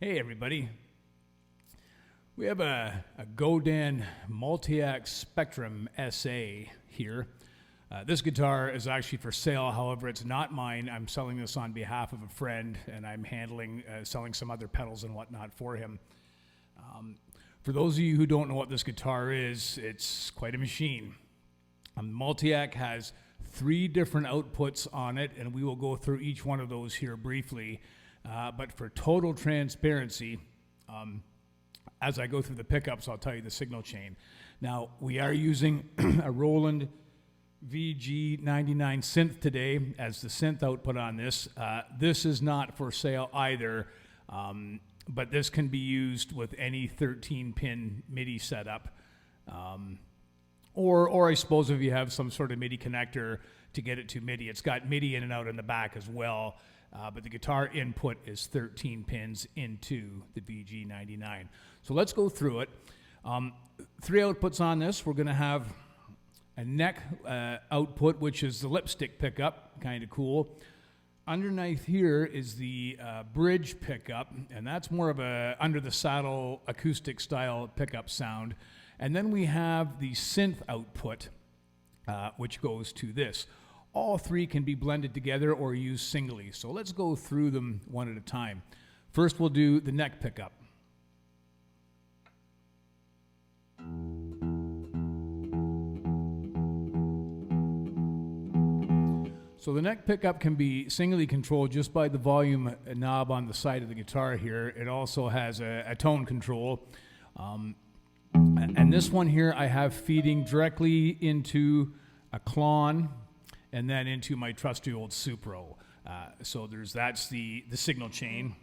Hey everybody, we have a Godin Multiac Spectrum SA here. This guitar is actually for sale, however it's not mine. I'm selling this on behalf of a friend and I'm handling, selling some other pedals and whatnot for him. For those of you who don't know what this guitar is, it's quite a machine. Multiac has 3 different outputs on it, and we will go through each one of those here briefly. But for total transparency, as I go through the pickups, I'll tell you the signal chain. Now, we are using a Roland VG99 Synth today as the synth output on this. This is not for sale either, but this can be used with any 13-pin MIDI setup. Or I suppose if you have some sort of MIDI connector to get it to MIDI. It's got MIDI in and out in the back as well. But the guitar input is 13 pins into the VG99. So let's go through it. 3 outputs on this. We're going to have a neck output, which is the lipstick pickup, kind of cool. Underneath here is the bridge pickup, and that's more of a under-the-saddle acoustic style pickup sound. And then we have the synth output, which goes to this. All 3 can be blended together or used singly. So let's go through them one at a time. First, we'll do the neck pickup. So the neck pickup can be singly controlled just by the volume knob on the side of the guitar here. It also has a tone control. And this one here I have feeding directly into a Klon and then into my trusty old Supro. So that's the signal chain.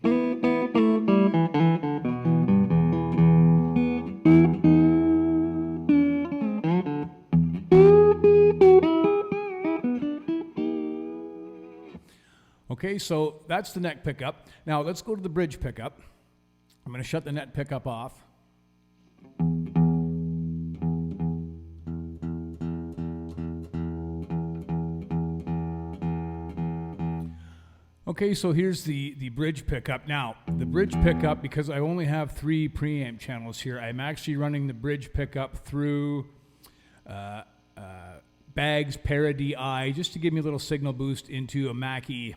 Okay, so that's the neck pickup. Now let's go to the bridge pickup. I'm going to shut the neck pickup off. Okay, so here's the bridge pickup. Now, the bridge pickup, because I only have 3 preamp channels here, I'm actually running the bridge pickup through Baggs Para-DI just to give me a little signal boost into a Mackie,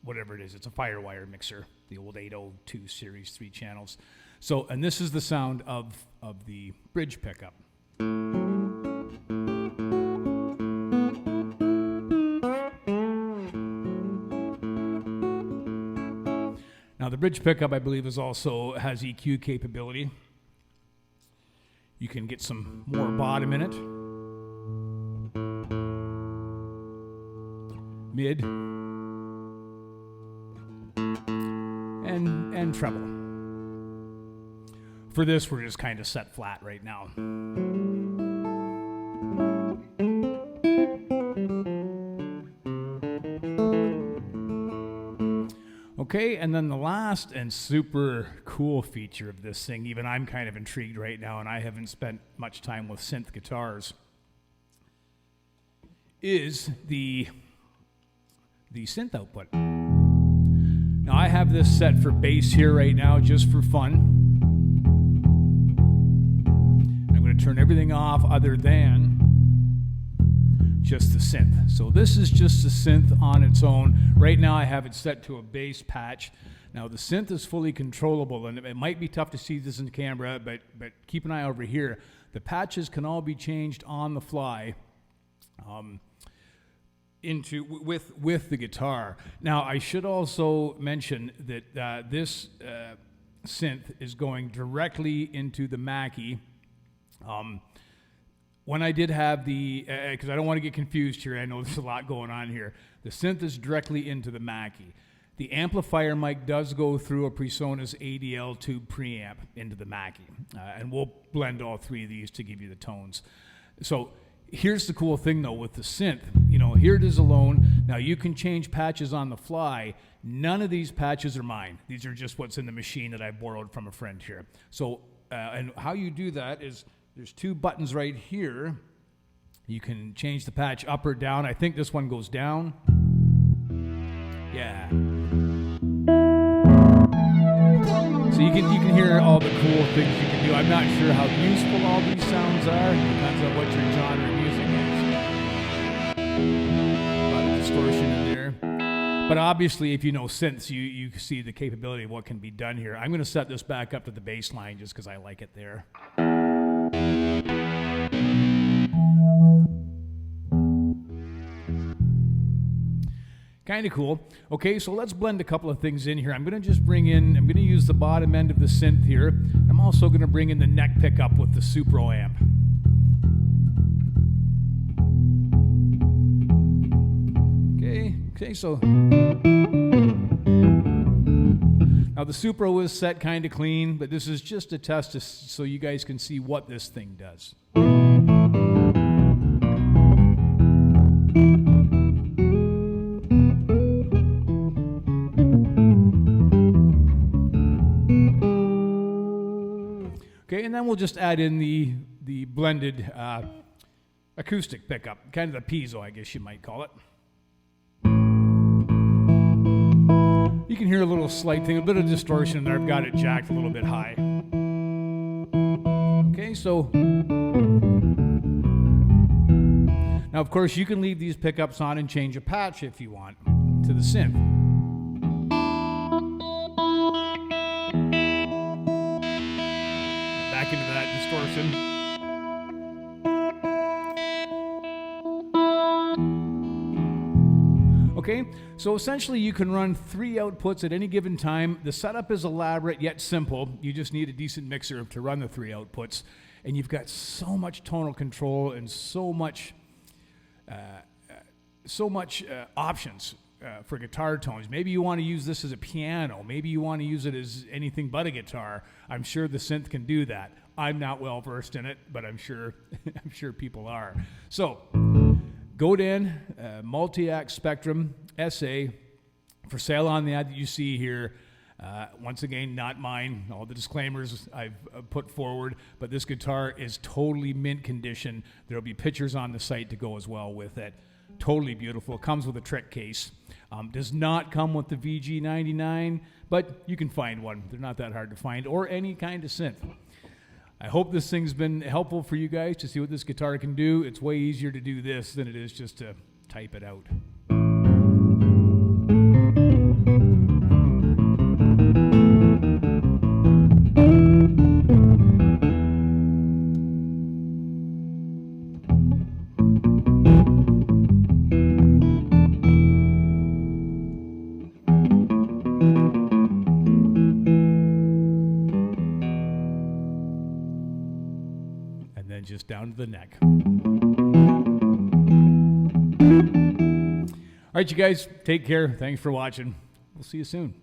whatever it is. It's a Firewire mixer, the old 802 series 3 channels. So, and this is the sound of the bridge pickup. Now the bridge pickup, I believe, has EQ capability. You can get some more bottom in it. Mid. And treble. For this, we're just kind of set flat right now. Okay, and then the last and super cool feature of this thing, even I'm kind of intrigued right now, and I haven't spent much time with synth guitars, is the synth output. Now I have this set for bass here right now just for fun. I'm going to turn everything off other than just the synth. So this is just the synth on its own. Right now I have it set to a bass patch. Now the synth is fully controllable, and it might be tough to see this in the camera, but keep an eye over here. The patches can all be changed on the fly with the guitar. Now I should also mention that this synth is going directly into the Mackie. When I did have because I don't want to get confused here, I know there's a lot going on here. The synth is directly into the Mackie. The amplifier mic does go through a PreSonus ADL tube preamp into the Mackie. And we'll blend all 3 of these to give you the tones. So here's the cool thing though with the synth. You know, here it is alone. Now you can change patches on the fly. None of these patches are mine. These are just what's in the machine that I borrowed from a friend here. So, and how you do that is, there's 2 buttons right here. You can change the patch up or down. I think this one goes down. Yeah. you can hear all the cool things you can do. I'm not sure how useful all these sounds are. Depends on what your genre of music is. A lot of distortion in there. But obviously, if you know synths, you see the capability of what can be done here. I'm going to set this back up to the bass line just because I like it there. Kind of cool. Okay, so let's blend a couple of things in here. I'm going to use the bottom end of the synth here. I'm also going to bring in the neck pickup with the Supro amp. Okay, so now the Supro is set kind of clean, but this is just a test so you guys can see what this thing does. Okay, and then we'll just add in the blended acoustic pickup, kind of the piezo, I guess you might call it. You can hear a little slight thing, a bit of distortion there. I've got it jacked a little bit high. Okay, so now of course you can leave these pickups on and change a patch if you want to the synth. Back into that distortion. Okay, so essentially you can run 3 outputs at any given time. The setup is elaborate yet simple. You just need a decent mixer to run the 3 outputs. And you've got so much tonal control and so much options for guitar tones. Maybe you want to use this as a piano. Maybe you want to use it as anything but a guitar. I'm sure the synth can do that. I'm not well versed in it, but I'm sure people are. So Godin Multiac Spectrum SA for sale on the ad that you see here. Once again, not mine. All the disclaimers I've put forward, but this guitar is totally mint condition. There'll be pictures on the site to go as well with it. Totally beautiful. Comes with a TRIC case. Does not come with the VG99, but you can find one. They're not that hard to find, or any kind of synth. I hope this thing's been helpful for you guys to see what this guitar can do. It's way easier to do this than it is just to type it out. Just down to the neck. All right, you guys, take care. Thanks for watching. We'll see you soon.